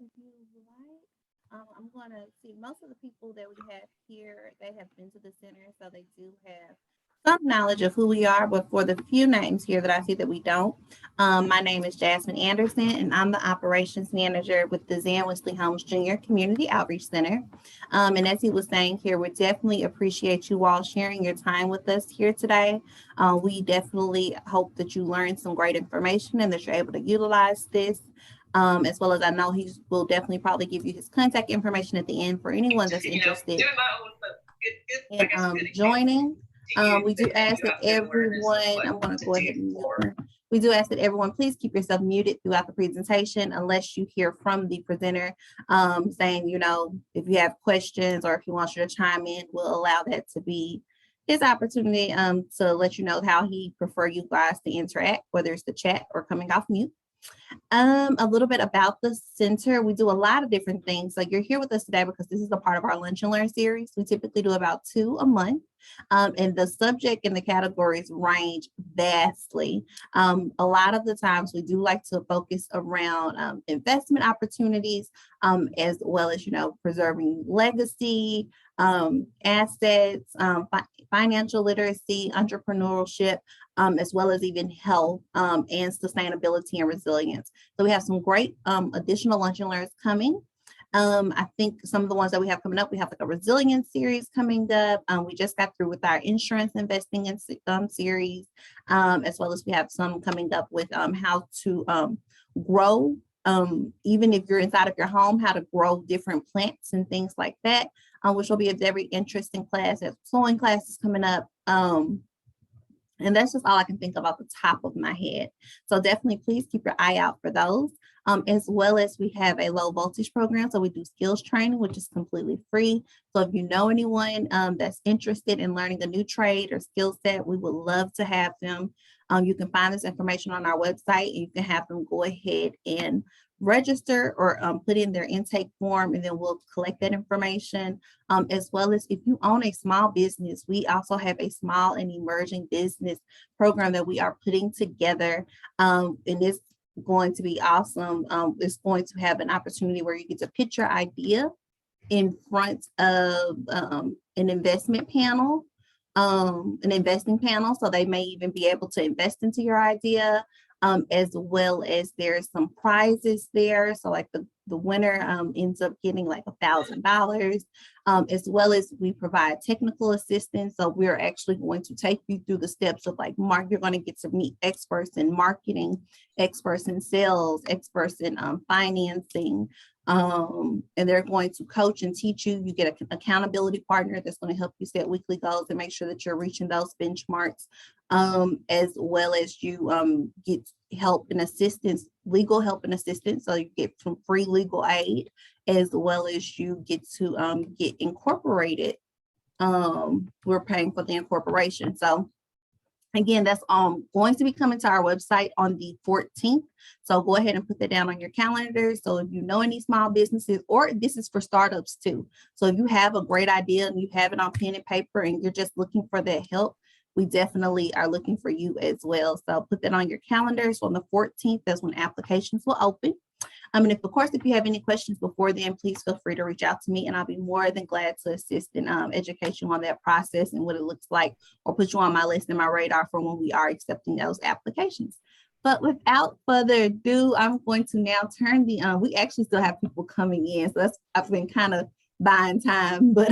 If you like, I'm going to see most of the people that we have here, they have been to the center, so they do have some knowledge of who we are. But for the few names here that I see that we don't, my name is Jasmine Anderson, and I'm the operations manager with the Zan Wesley Holmes Jr. Community Outreach Center. And as he was saying here, we definitely appreciate you all sharing your time with us here today. We definitely hope that you learned some great information and that you're able to utilize this. As well as I know he will definitely probably give you his contact information at the end for anyone that's interested in joining. We do ask that everyone, I'm going to go ahead and mute her. We do ask that everyone please keep yourself muted throughout the presentation unless you hear from the presenter saying, if you have questions or if he wants you to chime in, we'll allow that to be his opportunity to let you know how he prefer you guys to interact, whether it's the chat or coming off mute. A little bit about the center. We do a lot of different things. Like you're here with us today because this is a part of our Lunch and Learn series. We typically do about 2 a month. And the subject and the categories range vastly. A lot of the times we do like to focus around investment opportunities, as well as, preserving legacy, assets, financial literacy, entrepreneurship, as well as even health and sustainability and resilience. So we have some great additional lunch and learns coming. I think some of the ones that we have coming up, we have like a resilience series coming up. We just got through with our insurance investing in series, as well as we have some coming up with how to grow, even if you're inside of your home, how to grow different plants and things like that, which will be a very interesting class. There's sewing classes coming up. And that's just all I can think of off the top of my head. So definitely please keep your eye out for those. As well as we have a low voltage program. So we do skills training, which is completely free. So if you know anyone that's interested in learning a new trade or skill set, we would love to have them. You can find this information on our website and you can have them go ahead and register or put in their intake form, and then we'll collect that information. As well as if you own a small business, we also have a small and emerging business program that we are putting together. And it's going to be awesome. It's going to have an opportunity where you get to pitch your idea in front of an investment panel, an investing panel. So they may even be able to invest into your idea. As well as there's some prizes there. So like the winner ends up getting like $1,000, as well as we provide technical assistance. So we're actually going to take you through the steps of like you're going to get to meet experts in marketing, experts in sales, experts in financing. And they're going to coach and teach you. You get an accountability partner that's going to help you set weekly goals and make sure that you're reaching those benchmarks, as well as you get help and assistance, legal help and assistance. So you get some free legal aid, as well as you get to get incorporated. We're paying for the incorporation. So again, that's going to be coming to our website on the 14th. So go ahead and put that down on your calendar. So if you know any small businesses, or this is for startups too. So if you have a great idea and you have it on pen and paper and you're just looking for that help, we definitely are looking for you as well. So put that on your calendar. So on the 14th, that's when applications will open. And if you have any questions before then, please feel free to reach out to me and I'll be more than glad to assist in education on that process and what it looks like, or put you on my list and my radar for when we are accepting those applications. But without further ado, I'm going to now turn we actually still have people coming in. So I've been kind of buying time, but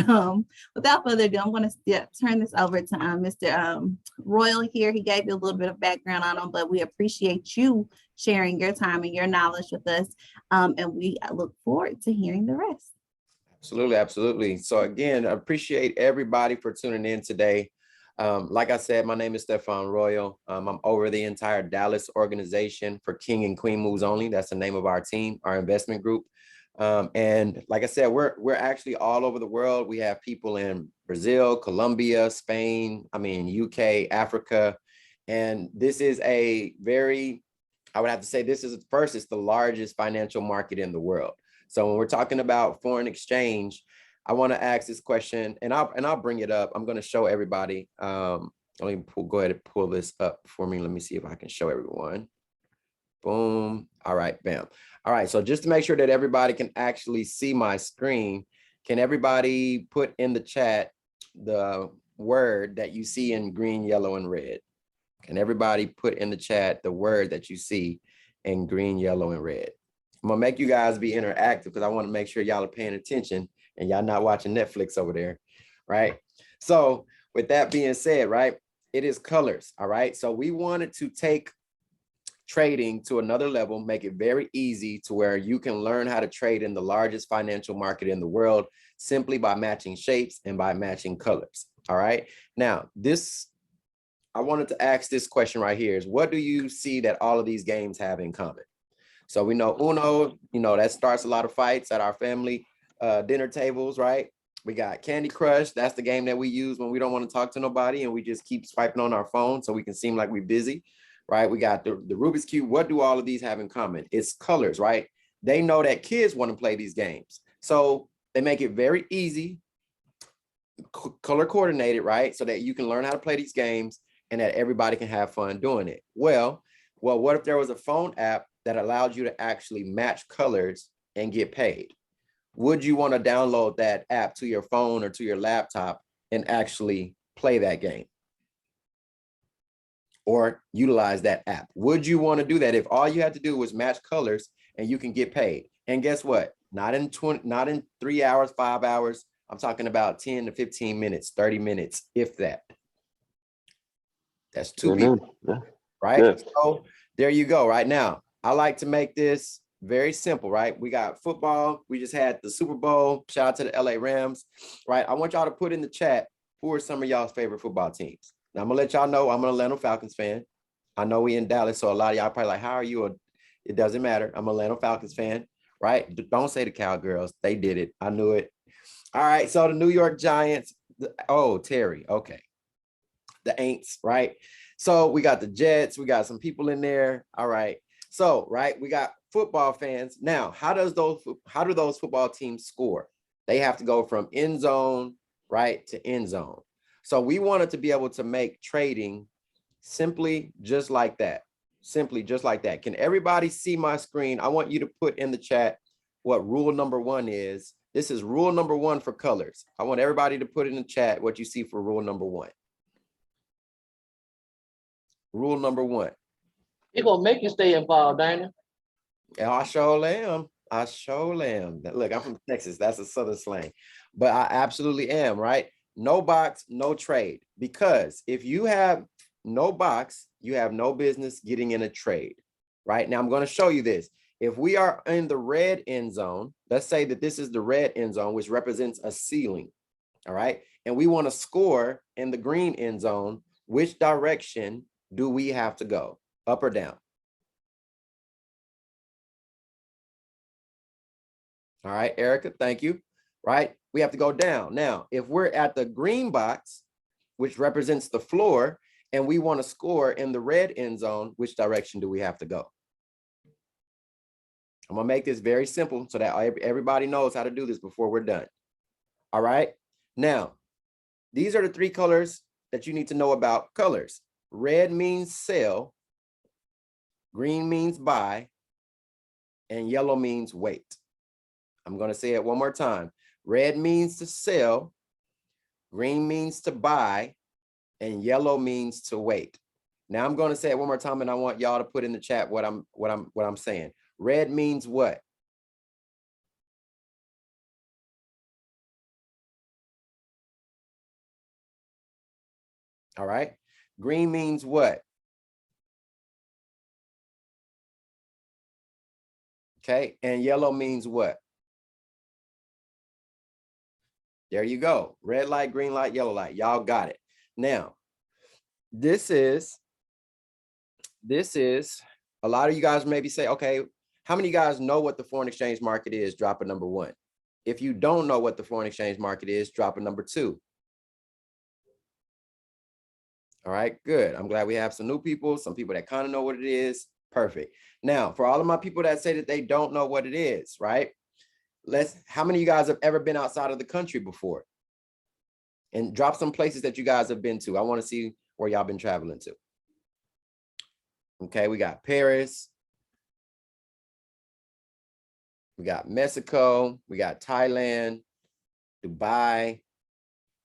without further ado, I'm going to turn this over to Mr. Royal here. He gave you a little bit of background on him, but we appreciate you sharing your time and your knowledge with us, and we look forward to hearing the rest. Absolutely, absolutely. So again, I appreciate everybody for tuning in today. Like I said, my name is Stefan Royal. I'm over the entire Dallas organization for King and Queen Moves Only. That's the name of our team, our investment group. And like I said, we're actually all over the world. We have people in Brazil, Colombia, Spain, UK, Africa. And this is I would have to say it's the largest financial market in the world. So when we're talking about foreign exchange, I want to ask this question, and I'll bring it up. I'm going to show everybody. Let me go ahead and pull this up for me. Let me see if I can show everyone. Boom. All right, bam. All right, so just to make sure that everybody can actually see my screen, can everybody put in the chat the word that you see in green, yellow, and red? Can everybody put in the chat the word that you see in green, yellow, and red? I'm gonna make you guys be interactive because I want to make sure y'all are paying attention and y'all not watching Netflix over there, right? So with that being said, right, it is colors, all right? So we wanted to take trading to another level, make it very easy to where you can learn how to trade in the largest financial market in the world simply by matching shapes and by matching colors, all right? Now, I wanted to ask this question right here is, what do you see that all of these games have in common? So we know Uno, that starts a lot of fights at our family dinner tables, right? We got Candy Crush. That's the game that we use when we don't want to talk to nobody and we just keep swiping on our phone so we can seem like we're busy, right? We got the Rubik's Cube. What do all of these have in common? It's colors, right? They know that kids want to play these games. So they make it very easy, color coordinated, right? So that you can learn how to play these games and that everybody can have fun doing it. Well, what if there was a phone app that allowed you to actually match colors and get paid? Would you want to download that app to your phone or to your laptop and actually play that game or utilize that app? Would you want to do that if all you had to do was match colors and you can get paid? And guess what? Not in 3 hours, 5 hours. I'm talking about 10 to 15 minutes, 30 minutes, if that. That's two people, right? Yeah. So there you go. Right now, I like to make this very simple, right? We got football. We just had the Super Bowl. Shout out to the LA Rams, right? I want y'all to put in the chat, who are some of y'all's favorite football teams? Now, I'm going to let y'all know I'm an Atlanta Falcons fan. I know we in Dallas, so a lot of y'all probably like, how are you? It doesn't matter. I'm an Atlanta Falcons fan, right? Don't say the Cowgirls. They did it. I knew it. All right, so the New York Giants. Terry, okay. The Aints, right? So we got the Jets. We got some people in there. All right. So, right, we got football fans. Now, how do those football teams score? They have to go from end zone, right, to end zone. So we wanted to be able to make trading simply just like that. Simply just like that. Can everybody see my screen? I want you to put in the chat what rule number 1 is. This is rule number 1 for colors. I want everybody to put in the chat what you see for rule number 1. Rule number 1. It's gonna make you stay involved, Dana. I sure am. I sure am. Look, I'm from Texas. That's a Southern slang. But I absolutely am, right? No box, no trade. Because if you have no box, you have no business getting in a trade, right? Now I'm going to show you this. If we are in the red end zone, let's say that this is the red end zone, which represents a ceiling, all right? And we want to score in the green end zone, which direction do we have to go? Up or down? All right, Erica, thank you. Right? We have to go down. Now, if we're at the green box, which represents the floor, and we want to score in the red end zone, which direction do we have to go? I'm going to make this very simple so that everybody knows how to do this before we're done. All right. Now, these are the 3 colors that you need to know about colors. Red means sell, green means buy, and yellow means wait. I'm going to say it one more time. Red means to sell, green means to buy, and yellow means to wait. Now I'm going to say it one more time, and I want y'all to put in the chat what I'm saying. Red means what? All right. Green means what? Okay. And yellow means what? There you go. Red light, green light, yellow light. Y'all got it. Now, this is a lot of you guys maybe say, okay, how many of you guys know what the foreign exchange market is? Drop a number 1. If you don't know what the foreign exchange market is, drop a number 2. All right, good. I'm glad we have some new people, some people that kind of know what it is. Perfect. Now, for all of my people that say that they don't know what it is, right? How many of you guys have ever been outside of the country before? And drop some places that you guys have been to. I want to see where y'all been traveling to. Okay, we got Paris, We got Mexico, we got Thailand, Dubai.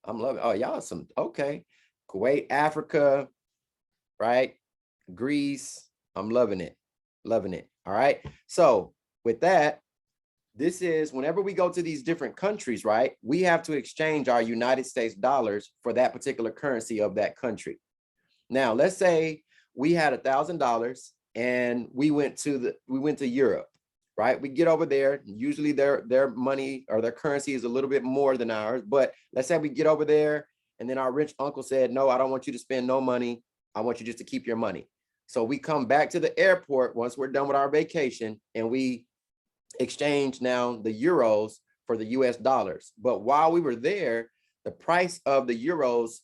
I'm loving, oh, y'all some, okay. Kuwait, Africa, right? Greece, I'm loving it, loving it. All right. So with that, this is whenever we go to these different countries, right? We have to exchange our United States dollars for that particular currency of that country. Now, let's say we had $1,000 and we went to Europe, right? We get over there. Usually their money or their currency is a little bit more than ours. But let's say we get over there and then our rich uncle said, no, I don't want you to spend no money. I want you just to keep your money. So we come back to the airport once we're done with our vacation and we exchange now the euros for the US dollars. But while we were there, the price of the euros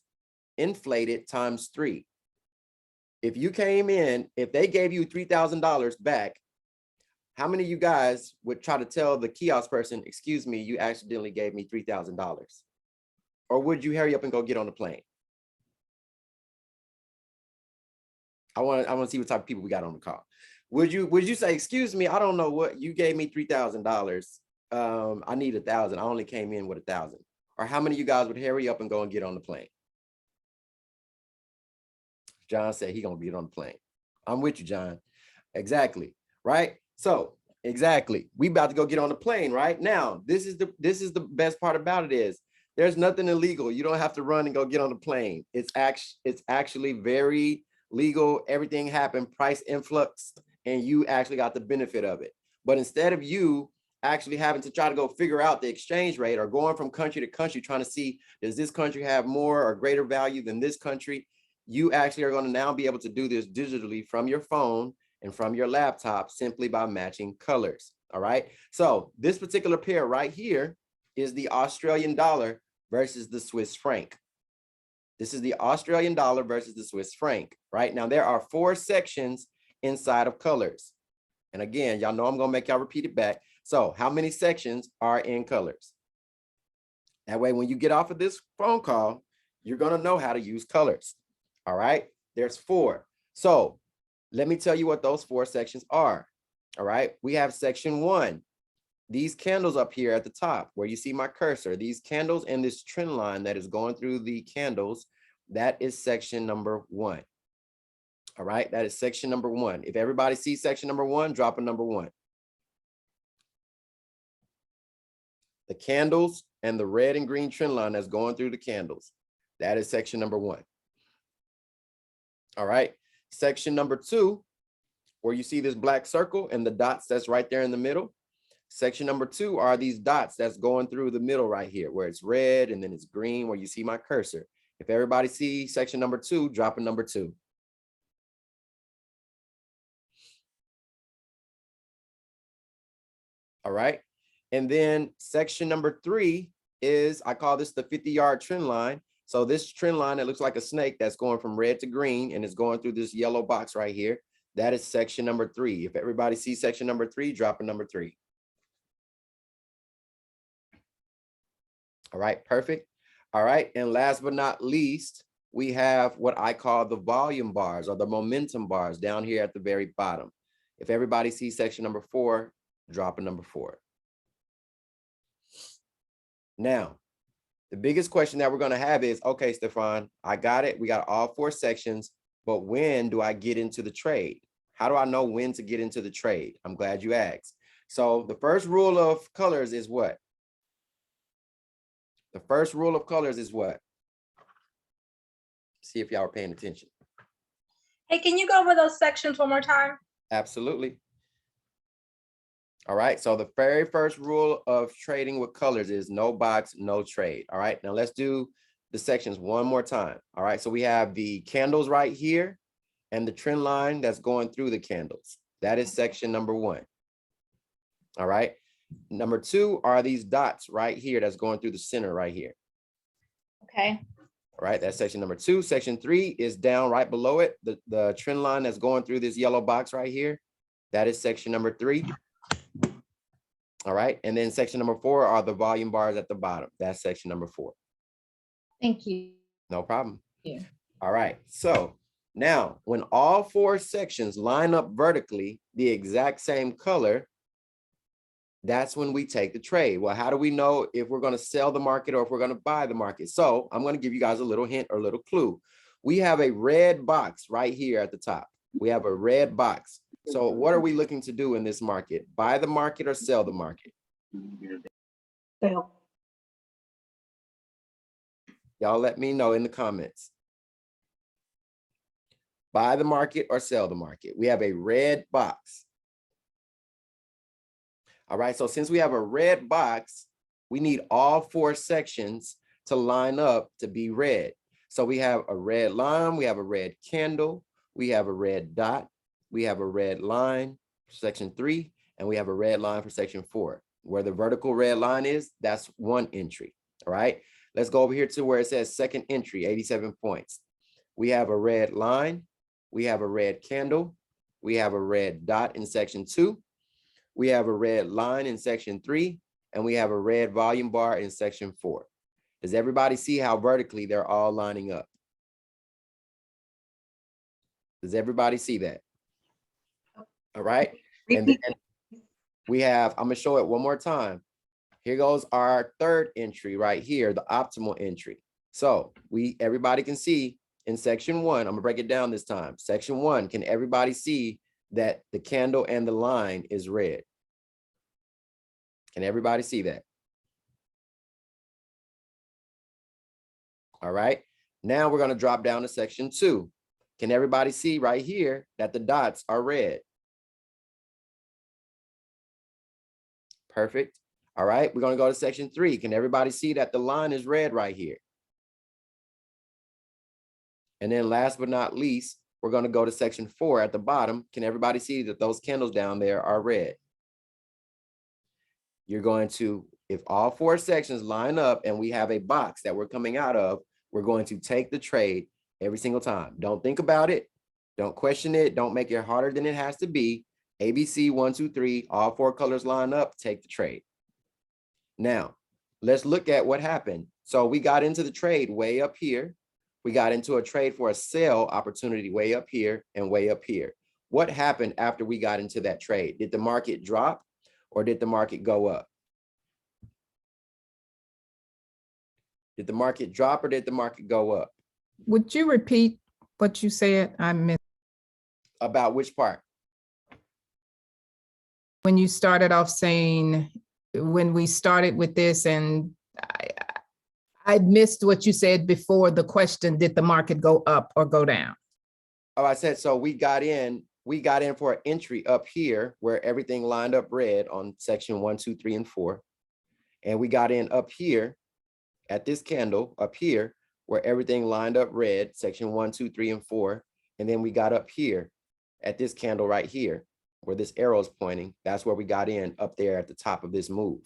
inflated ×3. If you came in, if they gave you $3,000 back, how many of you guys would try to tell the kiosk person, excuse me, you accidentally gave me $3,000? Or would you hurry up and go get on the plane? I want to see what type of people we got on the call. Would you say, excuse me, I don't know what you gave me $3,000. I need 1,000. I only came in with 1,000. Or how many of you guys would hurry up and go and get on the plane? John said he gonna get on the plane. I'm with you, John. Exactly, right? So exactly, we about to go get on the plane right now. This is the best part about it is there's nothing illegal. You don't have to run and go get on the plane. It's actually very legal. Everything happened, price influx, and you actually got the benefit of it. But instead of you actually having to try to go figure out the exchange rate or going from country to country trying to see, does this country have more or greater value than this country? You actually are going to now be able to do this digitally from your phone and from your laptop simply by matching colors. All right. So this particular pair right here is the Australian dollar versus the Swiss franc. This is the Australian dollar versus the Swiss franc. Right now, there are 4 sections inside of colors. And again, y'all know I'm going to make y'all repeat it back. So how many sections are in colors? That way, when you get off of this phone call, you're going to know how to use colors. All right, there's 4. So let me tell you what those 4 sections are. All right, we have section 1. These candles up here at the top where you see my cursor, these candles and this trend line that is going through the candles, that is section number 1. All right, that is section number 1. If everybody sees section number 1, drop a number 1. The candles and the red and green trend line that's going through the candles, that is section number 1. All right, section number 2, where you see this black circle and the dots that's right there in the middle. Section number 2 are these dots that's going through the middle right here, where it's red and then it's green, where you see my cursor. If everybody sees section number 2, drop a number 2. All right, and then section number 3 is, I call this the 50-yard trend line. So this trend line that looks like a snake that's going from red to green and it's going through this yellow box right here, that is section number 3. If everybody sees section number 3, drop a number 3. All right, perfect. All right, and last but not least, we have what I call the volume bars or the momentum bars down here at the very bottom. If everybody sees section number 4, drop a number 4. Now, the biggest question that we're going to have is, okay, Stefan, I got it. We got all 4 sections, but when do I get into the trade? How do I know when to get into the trade? I'm glad you asked. So the first rule of colors is what? The first rule of colors is what? See if y'all are paying attention. Hey, can you go over those sections one more time? Absolutely. All right, so the very first rule of trading with colors is no box, no trade. All right, now let's do the sections one more time. All right, so we have the candles right here and the trend line that's going through the candles. That is section number 1. All right, number 2 are these dots right here that's going through the center right here. Okay. All right, that's section number 2. Section 3 is down right below it. The trend line that's going through this yellow box right here. That is section number 3. All right, and then section number 4 are the volume bars at the bottom. That's section number 4. Thank you. No problem. Yeah. All right, so now when all 4 sections line up vertically, the exact same color, that's when we take the trade. Well, how do we know if we're going to sell the market or if we're going to buy the market? So I'm going to give you guys a little hint or a little clue. We have a red box right here at the top. We have a red box. So what are we looking to do in this market? Buy the market or sell the market? Sell. Y'all let me know in the comments. Buy the market or sell the market? We have a red box. All right, so since we have a red box, we need all 4 sections to line up to be red. So we have a red line, we have a red candle, we have a red dot, we have a red line for section 3, and we have a red line for section 4. Where the vertical red line is, that's 1 entry. All right, let's go over here to where it says second entry, 87 points. We have a red line, we have a red candle, we have a red dot in section 2, we have a red line in section 3, and we have a red volume bar in section 4. Does everybody see how vertically they're all lining up? Does everybody see that? All right. And then we have, I'm gonna show it one more time. Here goes our third entry right here, the optimal entry. So everybody can see in section 1, I'm gonna break it down this time. Section 1, can everybody see that the candle and the line is red? Can everybody see that? All right, now we're gonna drop down to section 2. Can everybody see right here that the dots are red? Perfect. All right, we're gonna go to section 3. Can everybody see that the line is red right here? And then last but not least, we're gonna go to section 4 at the bottom. Can everybody see that those candles down there are red? You're going to, if all 4 sections line up and we have a box that we're coming out of, we're going to take the trade every single time. Don't think about it. Don't question it. Don't make it harder than it has to be. ABC 1, 2, 3, all 4 colors line up, take the trade. Now, let's look at what happened. So we got into the trade way up here. We got into a trade for a sell opportunity way up here and way up here. What happened after we got into that trade? Did the market drop or did the market go up? Did the market drop or did the market go up? Would you repeat what you said? I missed About which part? when you started off saying, when we started with this, and I missed what you said before the question, did the market go up or go down? Oh, I said, so we got in for an entry up here where everything lined up red on section 1, 2, 3, and 4. And we got in up here at this candle up here where everything lined up red, section 1, 2, 3, and 4. And then we got up here at this candle right here where this arrow is pointing. That's where we got in up there at the top of this move.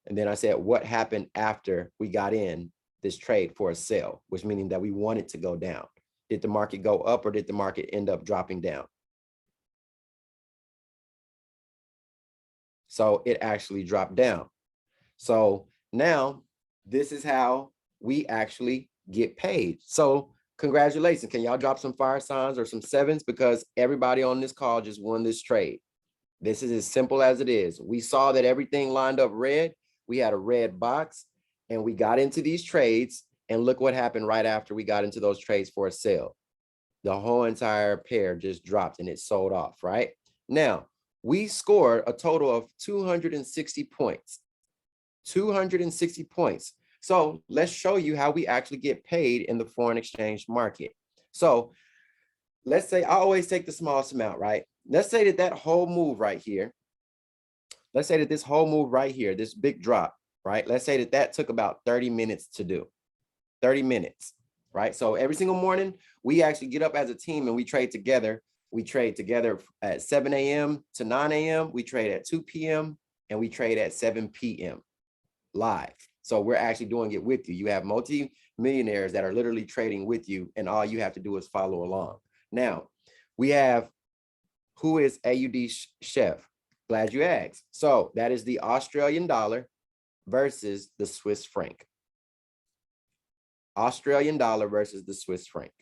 And then I said, what happened after we got in this trade for a sell, which meaning that we want it to go down. Did the market go up or did the market end up dropping down? So it actually dropped down. So now this is how we actually get paid. So congratulations. Can y'all drop some fire signs or some 7s? Because everybody on this call just won this trade. This is as simple as it is. We saw that everything lined up red. We had a red box and we got into these trades, and look what happened right after we got into those trades for a sale. The whole entire pair just dropped and it sold off, right? Now, we scored a total of 260 points. 260 points. So let's show you how we actually get paid in the foreign exchange market. So let's say I always take the smallest amount, right? Let's say that whole move right here, let's say that this whole move right here, this big drop, right? Let's say that took about 30 minutes to do. 30 minutes, right? So every single morning, we actually get up as a team and we trade together. We trade together at 7 a.m. to 9 a.m. We trade at 2 p.m. and we trade at 7 p.m. live. So we're actually doing it with you. You have multi-millionaires that are literally trading with you, and all you have to do is follow along. Now, we have, who is AUD Chef? Glad you asked. So that is the Australian dollar versus the Swiss franc. Australian dollar versus the Swiss franc.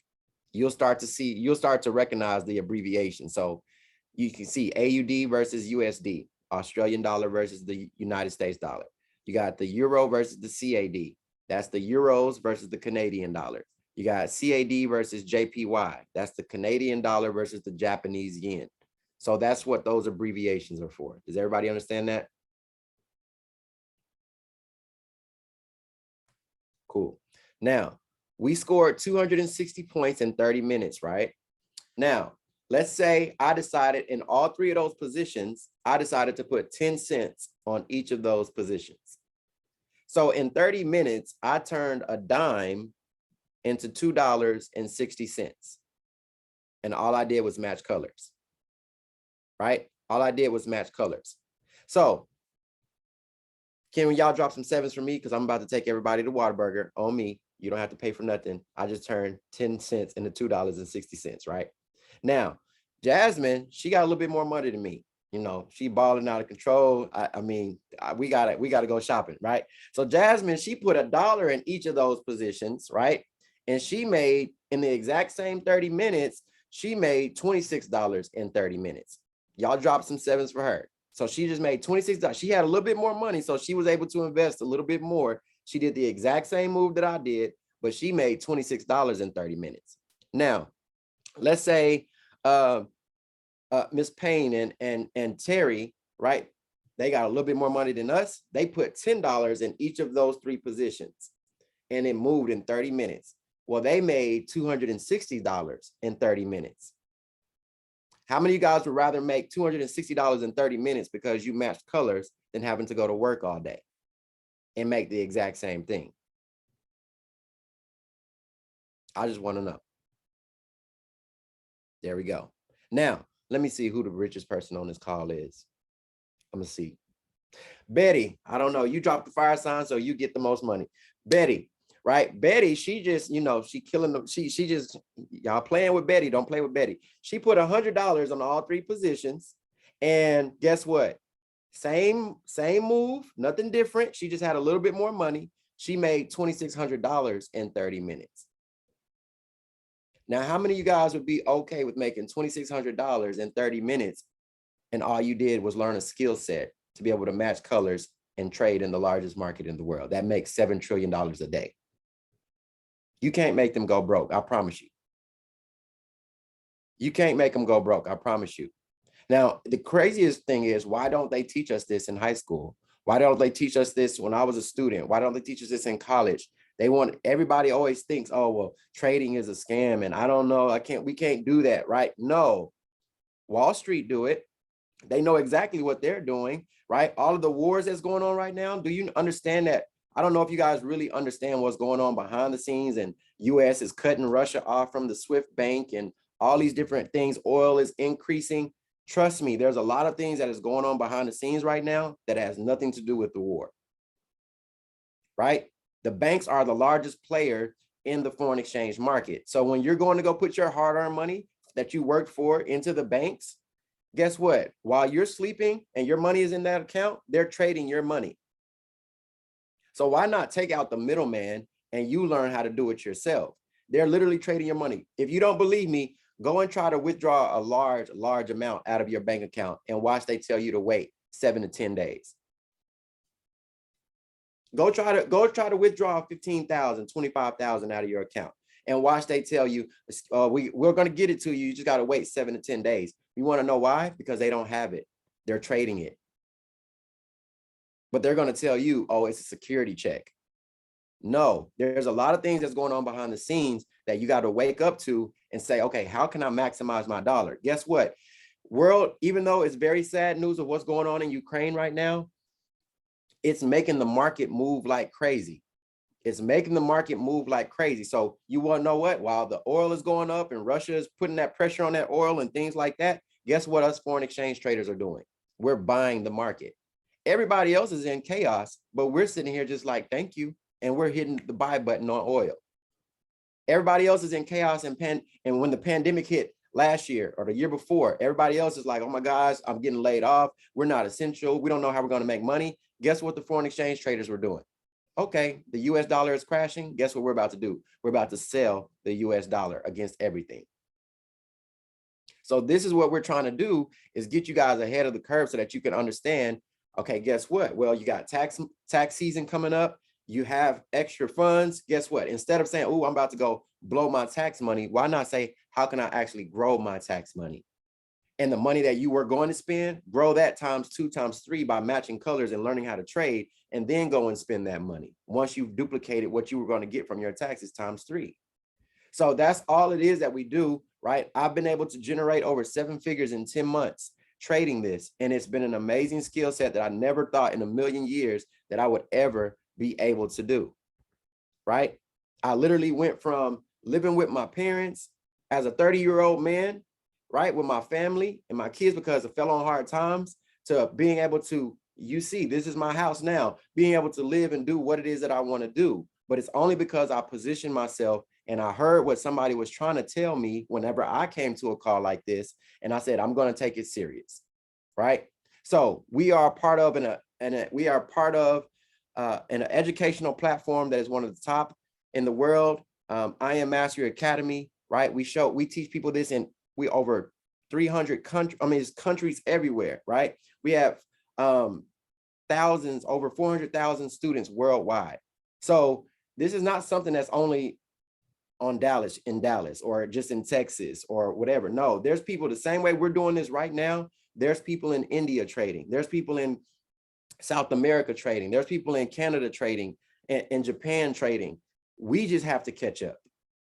You'll start to recognize the abbreviation. So you can see AUD versus USD. Australian dollar versus the United States dollar. You got the euro versus the CAD. That's the euros versus the Canadian dollar. You got CAD versus JPY. That's the Canadian dollar versus the Japanese yen. So that's what those abbreviations are for. Does everybody understand that? Cool. Now, we scored 260 points in 30 minutes, right? Now, let's say I decided in all three of those positions, I decided to put 10 cents on each of those positions. So in 30 minutes, I turned a dime into $2.60. And all I did was match colors, right? All I did was match colors. So can y'all drop some sevens for me? Because I'm about to take everybody to Whataburger on me. You don't have to pay for nothing. I just turned 10 cents into $2.60, right? Now, Jasmine, she got a little bit more money than me. You know, she balling out of control. We gotta go shopping, right? So Jasmine, she put $1 in each of those positions, right? And she made, in the exact same 30 minutes, she made $26 in 30 minutes. Y'all drop some sevens for her. So she just made $26. She had a little bit more money, so she was able to invest a little bit more. She did the exact same move that I did, but she made $26 in 30 minutes. Now, let's say Miss Payne and Terry, right? They got a little bit more money than us. They put $10 in each of those three positions, and it moved in 30 minutes. Well, they made $260 in 30 minutes. How many of you guys would rather make $260 in 30 minutes because you matched colors than having to go to work all day and make the exact same thing? I just want to know. There we go. Now, let me see who the richest person on this call is. I'm gonna see. Betty, I don't know. You drop the fire sign, so you get the most money. Betty, right? Betty, she just, you know, she killing them. She just, y'all playing with Betty. Don't play with Betty. She put $100 on all three positions. And guess what? Same move, nothing different. She just had a little bit more money. She made $2,600 in 30 minutes. Now, how many of you guys would be okay with making $2,600 in 30 minutes and all you did was learn a skill set to be able to match colors and trade in the largest market in the world? That makes $7 trillion a day. You can't make them go broke, I promise you. You can't make them go broke, I promise you. Now, the craziest thing is, why don't they teach us this in high school? Why don't they teach us this when I was a student? Why don't they teach us this in college? Everybody always thinks, oh, well, trading is a scam and I don't know, we can't do that, right? No, Wall Street do it. They know exactly what they're doing, right? All of the wars that's going on right now, do you understand that? I don't know if you guys really understand what's going on behind the scenes, and US is cutting Russia off from the SWIFT bank and all these different things. Oil is increasing. Trust me, there's a lot of things that is going on behind the scenes right now that has nothing to do with the war, right? The banks are the largest player in the foreign exchange market. So when you're going to go put your hard-earned money that you worked for into the banks, guess what? While you're sleeping and your money is in that account, they're trading your money. So why not take out the middleman and you learn how to do it yourself? They're literally trading your money. If you don't believe me, go and try to withdraw a large amount out of your bank account and watch they tell you to wait 7 to 10 days. Go try to withdraw 15,000, 25,000 out of your account and watch they tell you, we're going to get it to you. You just got to wait 7 to 10 days. You want to know why? Because they don't have it. They're trading it. But they're going to tell you, oh, it's a security check. No, there's a lot of things that's going on behind the scenes that you got to wake up to and say, okay, how can I maximize my dollar? Guess what? World, even though it's very sad news of what's going on in Ukraine right now, it's making the market move like crazy. It's making the market move like crazy. So you want to know what? While the oil is going up and Russia is putting that pressure on that oil and things like that, guess what us foreign exchange traders are doing? We're buying the market. Everybody else is in chaos, but we're sitting here just like, thank you. And we're hitting the buy button on oil. Everybody else is in chaos and when the pandemic hit last year or the year before, everybody else is like, oh my gosh, I'm getting laid off. We're not essential. We don't know how we're going to make money. Guess what the foreign exchange traders were doing? Okay, the US dollar is crashing. Guess what we're about to do? We're about to sell the US dollar against everything. So this is what we're trying to do, is get you guys ahead of the curve so that you can understand, okay, guess what? Well, you got tax season coming up. You have extra funds. Guess what? Instead of saying, oh, I'm about to go blow my tax money, why not say, how can I actually grow my tax money? And the money that you were going to spend, grow that times 2, times 3 by matching colors and learning how to trade, and then go and spend that money. Once you've duplicated what you were going to get from your taxes times 3. So that's all it is that we do, right? I've been able to generate over 7 figures in 10 months trading this. And it's been an amazing skill set that I never thought in a million years that I would ever be able to do, right? I literally went from living with my parents as a 30-year-old man, right, with my family and my kids because I fell on hard times, to being able to, you see, this is my house now, being able to live and do what it is that I want to do. But it's only because I positioned myself and I heard what somebody was trying to tell me whenever I came to a call like this. And I said, I'm going to take it serious, right? So we are part of an educational platform that is one of the top in the world. I Am Mastery Academy, right? We teach people this in over 300 countries. I mean, it's countries everywhere, right? We have thousands, over 400,000 students worldwide. So this is not something that's only in Dallas, or just in Texas or whatever. No, there's people the same way we're doing this right now. There's people in India trading. There's people in South America trading. There's people in Canada trading, and in Japan trading. We just have to catch up.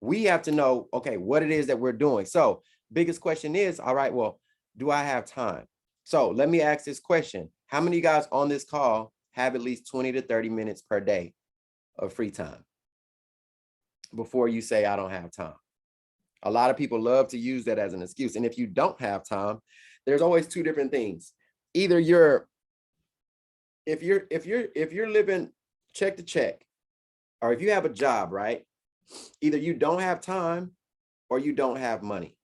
We have to know, okay, what it is that we're doing. So biggest question is, all right, well, do I have time? So let me ask this question. How many of you guys on this call have at least 20 to 30 minutes per day of free time before you say, I don't have time? A lot of people love to use that as an excuse. And if you don't have time, there's always 2 different things. Either if you're living check to check, or if you have a job, right? Either you don't have time or you don't have money,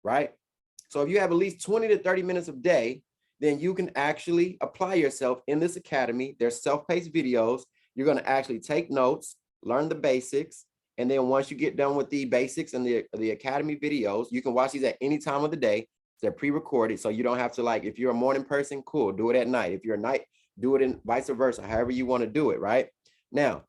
right? So if you have at least 20 to 30 minutes a day, then you can actually apply yourself in this academy. There's self-paced videos. You're going to actually take notes, learn the basics. And then once you get done with the basics and the academy videos, you can watch these at any time of the day. They're pre-recorded. So you don't have to, like, if you're a morning person, cool, do it at night. If you're a night, do it in vice versa, however you want to do it, right? Now,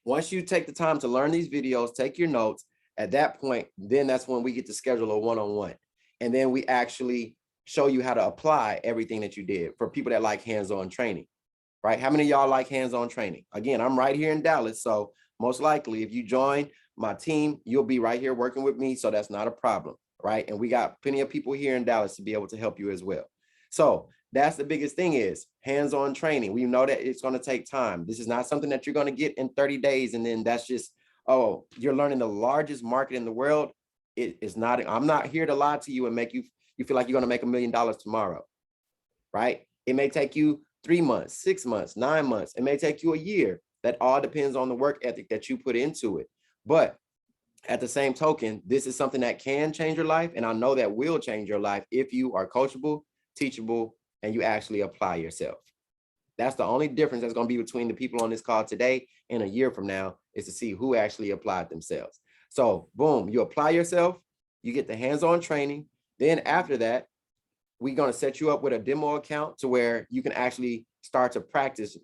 once you take the time to learn these videos, take your notes, at that point, then that's when we get to schedule a one-on-one. And then we actually show you how to apply everything that you did for people that like hands-on training, right? How many of y'all like hands-on training? Again, I'm right here in Dallas. So most likely if you join my team, you'll be right here working with me. So that's not a problem, right? And we got plenty of people here in Dallas to be able to help you as well. So that's the biggest thing, is hands-on training. We know that it's going to take time. This is not something that you're going to get in 30 days. And then that's just, oh, you're learning the largest market in the world. It is not, I'm not here to lie to you and make you feel like you're going to make $1 million tomorrow, right? It may take you 3 months, 6 months, 9 months. It may take you a year. That all depends on the work ethic that you put into it. But at the same token, this is something that can change your life. And I know that will change your life if you are coachable, teachable, and you actually apply yourself. That's the only difference that's going to be between the people on this call today and a year from now, is to see who actually applied themselves. So boom, you apply yourself, you get the hands-on training. Then after that, we're going to set you up with a demo account to where you can actually start to practice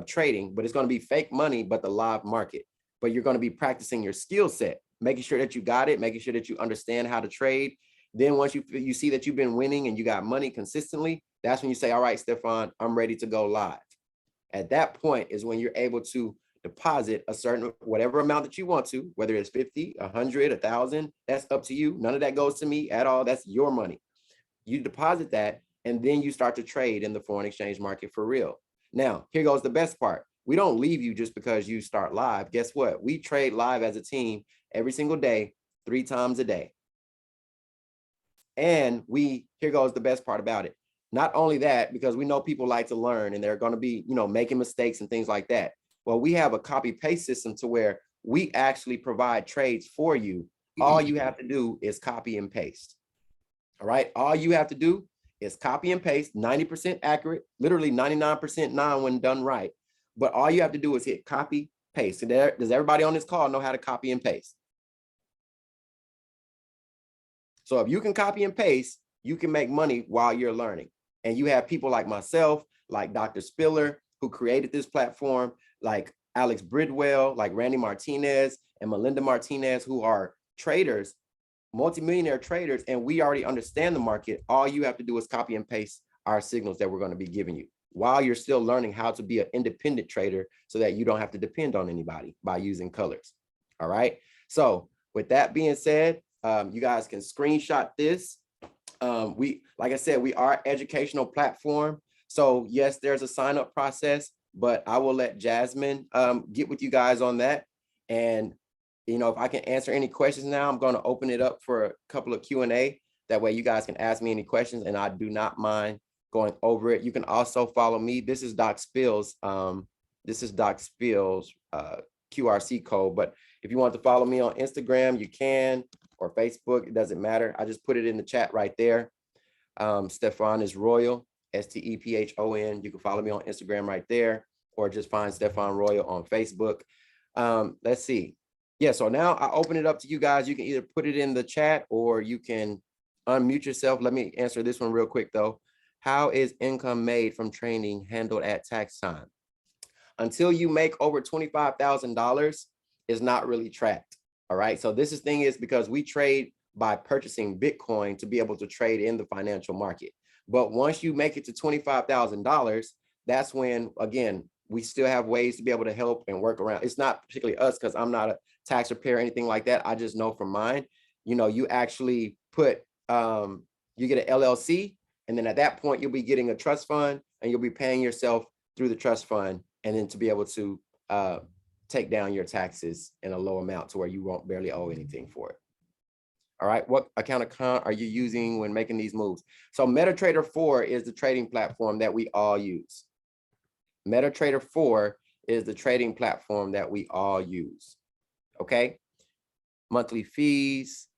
trading, but it's going to be fake money, but the live market. But you're going to be practicing your skill set, making sure that you got it, making sure that you understand how to trade. Then once you see that you've been winning and you got money consistently, that's when you say, all right, Stefan, I'm ready to go live. At that point is when you're able to deposit a certain, whatever amount that you want to, whether it's 50, 100, 1,000, that's up to you. None of that goes to me at all. That's your money. You deposit that, and then you start to trade in the foreign exchange market for real. Now, here goes the best part. We don't leave you just because you start live. Guess what? We trade live as a team every single day, 3 times a day. And here goes the best part about it. Not only that, because we know people like to learn and they're going to be, making mistakes and things like that. Well, we have a copy paste system to where we actually provide trades for you. All you have to do is copy and paste. All right. All you have to do is copy and paste, 90% accurate, literally 99% non when done right. But all you have to do is hit copy, paste. And does everybody on this call know how to copy and paste? So if you can copy and paste, you can make money while you're learning. And you have people like myself, like Dr. Spiller, who created this platform, like Alex Bridwell, like Randy Martinez and Melinda Martinez, who are traders, multimillionaire traders, and we already understand the market. All you have to do is copy and paste our signals that we're going to be giving you while you're still learning how to be an independent trader so that you don't have to depend on anybody by using colors. All right. So with that being said, you guys can screenshot this. Like I said, we are an educational platform. So yes, there's a sign up process, but I will let Jasmine get with you guys on that. And you know, if I can answer any questions now, I'm going to open it up for a couple of Q&A. That way you guys can ask me any questions and I do not mind going over it. You can also follow me. This is Doc Spills. This is Doc Spills QRC code. But if you want to follow me on Instagram, you can, or Facebook, it doesn't matter. I just put it in the chat right there. Stefan is Royal, STEPHON. You can follow me on Instagram right there, or just find Stefan Royal on Facebook. Let's see. Yeah, so now I open it up to you guys. You can either put it in the chat or you can unmute yourself. Let me answer this one real quick though. How is income made from trading handled at tax time? Until you make over $25,000, is not really tracked. All right. So this thing is because we trade by purchasing Bitcoin to be able to trade in the financial market. But once you make it to $25,000, that's when, again, we still have ways to be able to help and work around. It's not particularly us because I'm not a tax preparer or anything like that. I just know from mine, you know, you actually put, you get an LLC, and then at that point, you'll be getting a trust fund and you'll be paying yourself through the trust fund, and then to be able to take down your taxes in a low amount to where you won't barely owe anything for it. All right, what account are you using when making these moves? So MetaTrader 4 is the trading platform that we all use. MetaTrader 4 is the trading platform that we all use. Okay, monthly fees.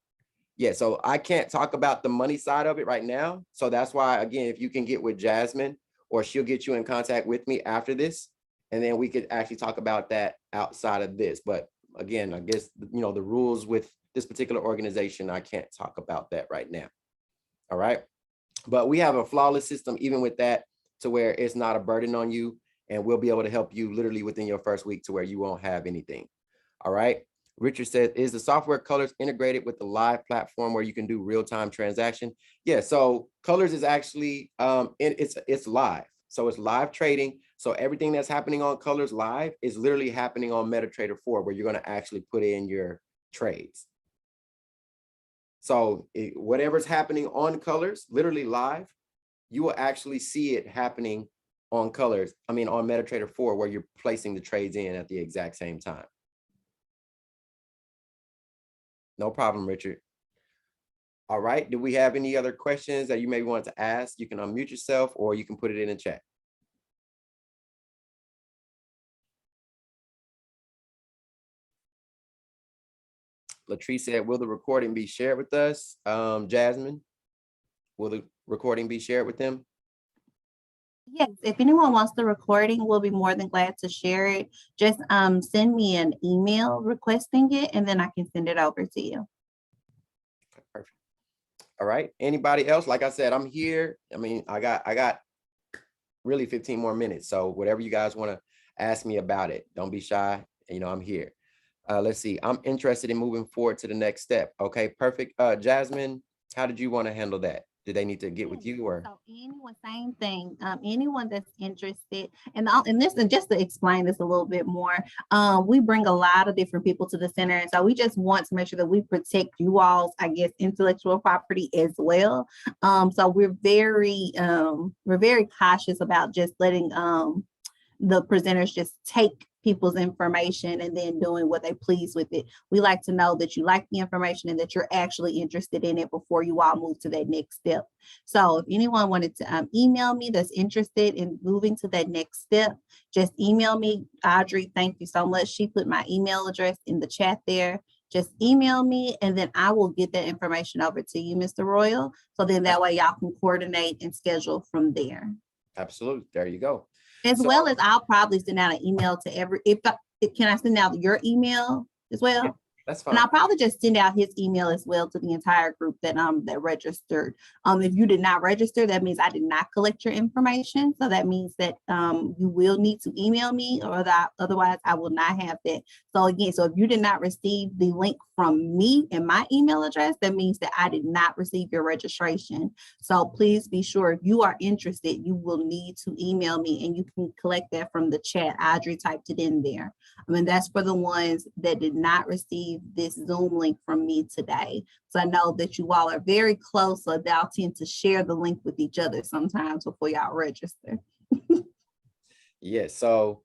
Yeah, so I can't talk about the money side of it right now. So that's why, again, if you can get with Jasmine, or she'll get you in contact with me after this, and then we could actually talk about that outside of this. But again, I guess, you know, the rules with this particular organization, I can't talk about that right now. All right, but we have a flawless system even with that, to where it's not a burden on you, and we'll be able to help you literally within your first week to where you won't have anything. All right. Richard said, is the software Colors integrated with the live platform where you can do real-time transaction? Yeah, so Colors is actually, it's live. So it's live trading. So everything that's happening on Colors live is literally happening on MetaTrader 4, where you're going to actually put in your trades. So whatever's happening on Colors, literally live, you will actually see it happening on Colors. I mean, on MetaTrader 4, where you're placing the trades in at the exact same time. No problem, Richard. All right. Do we have any other questions that you may want to ask? You can unmute yourself or you can put it in the chat. Latrice said, will the recording be shared with us? Jasmine, will the recording be shared with them? Yes, if anyone wants the recording, we'll be more than glad to share it. Just send me an email requesting it, and then I can send it over to you. Perfect. All right. Anybody else? Like I said, I'm here. I mean, I got really 15 more minutes. So whatever you guys want to ask me about it, don't be shy. You know, I'm here. Let's see. I'm interested in moving forward to the next step. Okay, perfect. Jasmine, how did you want to handle that? Did they need to get with you, or? So anyone, same thing. Anyone that's interested, and this, and just to explain this a little bit more, we bring a lot of different people to the center, and so we just want to make sure that we protect you all's, I guess, intellectual property as well. So we're very cautious about just letting the presenters just take people's information and then doing what they please with it. We like to know that you like the information and that you're actually interested in it before you all move to that next step. So if anyone wanted to email me that's interested in moving to that next step, just email me. Audrey, thank you so much. She put my email address in the chat there. Just email me and then I will get that information over to you, Mr. Royal. So then that way y'all can coordinate and schedule from there. Absolutely. There you go. As well as I'll probably send out an email to can I send out your email as well? That's And fine. I'll probably just send out his email as well to the entire group that registered. If you did not register, that means I did not collect your information. So that means that you will need to email me, or that otherwise I will not have that. So again, so if you did not receive the link from me and my email address, that means that I did not receive your registration. So please be sure, if you are interested, you will need to email me, and you can collect that from the chat. Audrey typed it in there. I mean, that's for the ones that did not receive this Zoom link from me today. So I know that you all are very close, so they'll tend to share the link with each other sometimes before y'all register. Yes. So,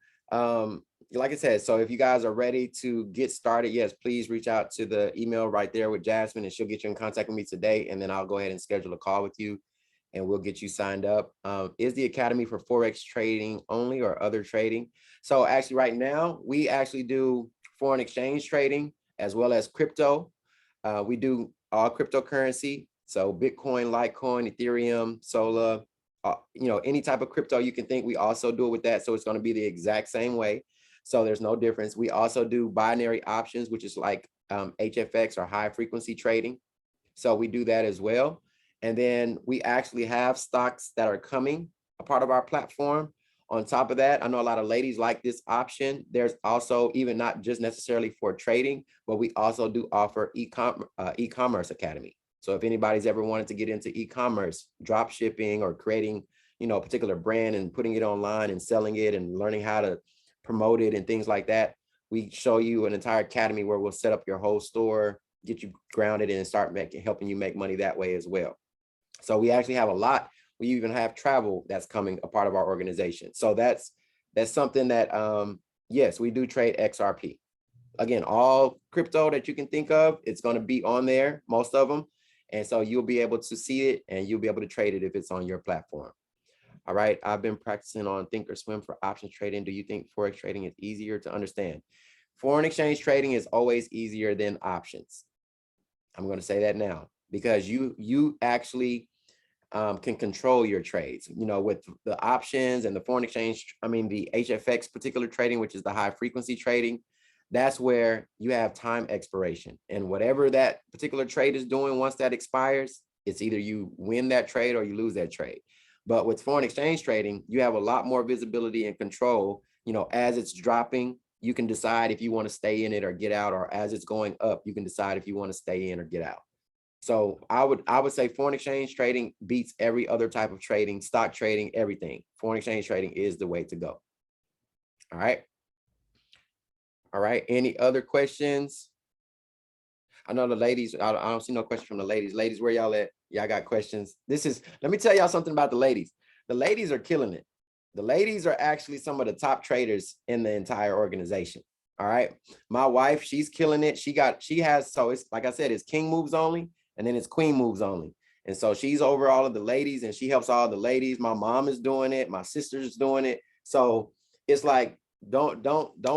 like I said, so if you guys are ready to get started, yes, please reach out to the email right there with Jasmine, and she'll get you in contact with me today. And then I'll go ahead and schedule a call with you, and we'll get you signed up. Is the Academy for Forex trading only, or other trading? So actually right now, we actually do foreign exchange trading as well as crypto. We do all cryptocurrency. So Bitcoin, Litecoin, Ethereum, Solar, any type of crypto you can think, we also do it with that. So it's going to be the exact same way. So there's no difference. We also do binary options, which is like HFX, or high frequency trading. So we do that as well. And then we actually have stocks that are coming a part of our platform. On top of that, I know a lot of ladies like this option. There's also, even not just necessarily for trading, but we also do offer e-commerce academy. So if anybody's ever wanted to get into e-commerce, drop shipping, or creating, a particular brand and putting it online and selling it and learning how to promote it and things like that, we show you an entire academy where we'll set up your whole store, get you grounded, and start helping you make money that way as well. So we actually have a lot. We even have travel that's coming a part of our organization. So that's something that, yes, we do trade XRP. Again, all crypto that you can think of, it's going to be on there, most of them. And so you'll be able to see it, and you'll be able to trade it if it's on your platform. All right. I've been practicing on Thinkorswim for options trading. Do you think Forex trading is easier to understand? Foreign exchange trading is always easier than options. I'm going to say that now, because you actually can control your trades, with the options and the foreign exchange. I mean, the HFX particular trading, which is the high frequency trading, that's where you have time expiration, and whatever that particular trade is doing, once that expires, it's either you win that trade or you lose that trade. But with foreign exchange trading, you have a lot more visibility and control. As it's dropping, you can decide if you want to stay in it or get out, or as it's going up, you can decide if you want to stay in or get out. So I would say foreign exchange trading beats every other type of trading, stock trading, everything. Foreign exchange trading is the way to go. All right. All right. Any other questions? I know the ladies, I don't see no question from the ladies. Ladies, where y'all at? Y'all got questions? Let me tell y'all something about the ladies. The ladies are killing it. The ladies are actually some of the top traders in the entire organization. All right. My wife, she's killing it. So it's, like I said, it's king moves only, and then it's queen moves only. And so she's over all of the ladies, and she helps all the ladies. My mom is doing it. My sister's doing it. So it's like, don't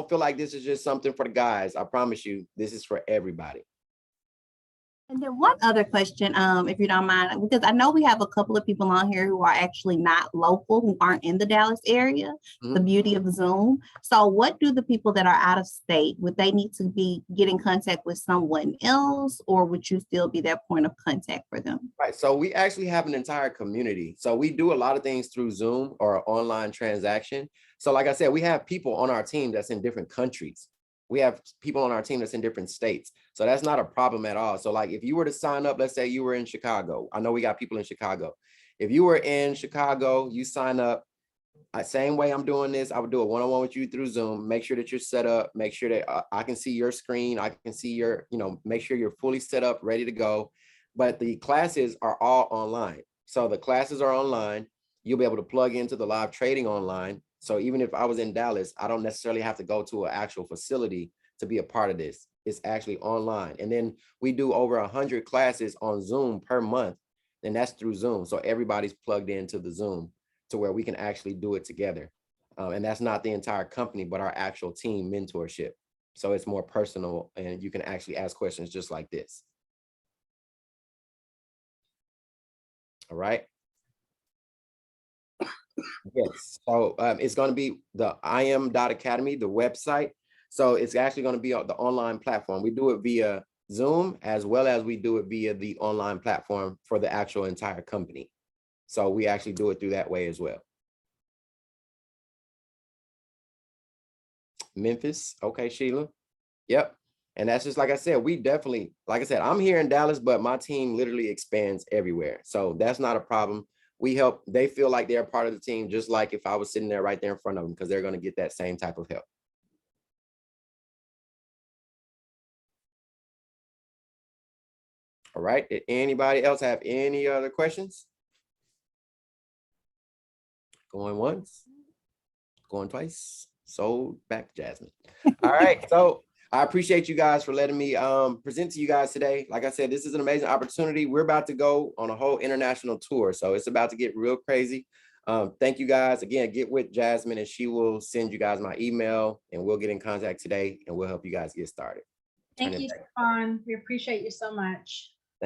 feel like this is just something for the guys. I promise you, this is for everybody. And then one other question, if you don't mind, because I know we have a couple of people on here who are actually not local, who aren't in the Dallas area, the beauty of Zoom. So what do the people that are out of state, would they need to get in contact with someone else, or would you still be that point of contact for them? Right. So we actually have an entire community. So we do a lot of things through Zoom or online transaction. So like I said, we have people on our team that's in different countries. We have people on our team that's in different states. So that's not a problem at all. So like if you were to sign up, let's say you were in Chicago. I know we got people in Chicago. If you were in Chicago, you sign up. Same way I'm doing this, I would do a one-on-one with you through Zoom. Make sure that you're set up. Make sure that I can see your screen. I can see your, make sure you're fully set up, ready to go. But the classes are all online. So the classes are online. You'll be able to plug into the live trading online. So even if I was in Dallas, I don't necessarily have to go to an actual facility to be a part of this. It's actually online. And then we do over 100 classes on Zoom per month. And that's through Zoom. So everybody's plugged into the Zoom to where we can actually do it together. And that's not the entire company, but our actual team mentorship. So it's more personal, and you can actually ask questions just like this. All right. Yes. So it's going to be the IM.Academy, the website. So it's actually going to be on the online platform. We do it via Zoom as well as we do it via the online platform for the actual entire company. So we actually do it through that way as well. Memphis. Okay, Sheila. Yep. And that's just like I said, we definitely, like I said, I'm here in Dallas, but my team literally expands everywhere. So that's not a problem. We help, they feel like they're a part of the team, just like if I was sitting there right there in front of them, because they're going to get that same type of help. All right. Did anybody else have any other questions? Going once, going twice. Sold back, Jasmine. All right. So I appreciate you guys for letting me present to you guys today. Like I said, this is an amazing opportunity. We're about to go on a whole international tour. So it's about to get real crazy. Thank you guys. Again, get with Jasmine and she will send you guys my email and we'll get in contact today and we'll help you guys get started. Thank you, Stefan. We appreciate you so much.